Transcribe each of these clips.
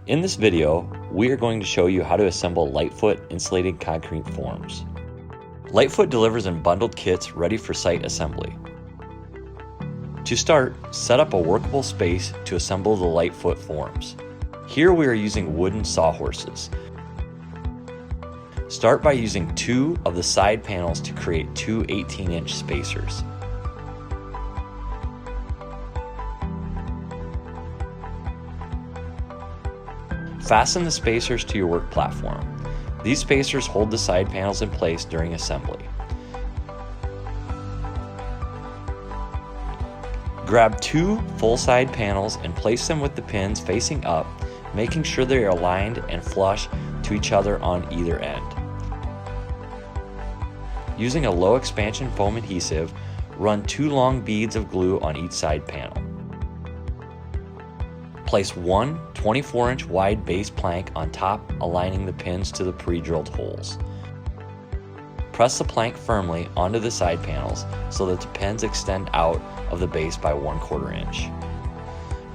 In this video, we are going to show you how to assemble LiteFoot insulated concrete forms. LiteFoot delivers in bundled kits ready for site assembly. To start, set up a workable space to assemble the LiteFoot forms. Here we are using wooden sawhorses. Start by using 2 of the side panels to create 2 18-inch spacers. Fasten the spacers to your work platform. These spacers hold the side panels in place during assembly. Grab 2 full side panels and place them with the pins facing up, making sure they are aligned and flush to each other on either end. Using a low expansion foam adhesive, run 2 long beads of glue on each side panel. Place 1 24-inch wide base plank on top, aligning the pins to the pre-drilled holes. Press the plank firmly onto the side panels so that the pins extend out of the base by 1/4 inch.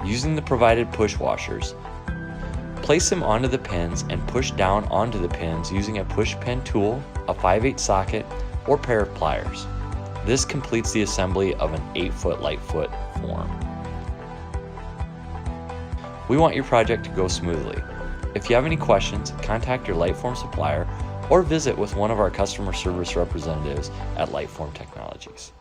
Using the provided push washers, place them onto the pins and push down onto the pins using a push pin tool, a 5/8 socket, or pair of pliers. This completes the assembly of an 8-foot LiteFoot form. We want your project to go smoothly. If you have any questions, contact your LiteForm supplier or visit with one of our customer service representatives at LiteForm Technologies.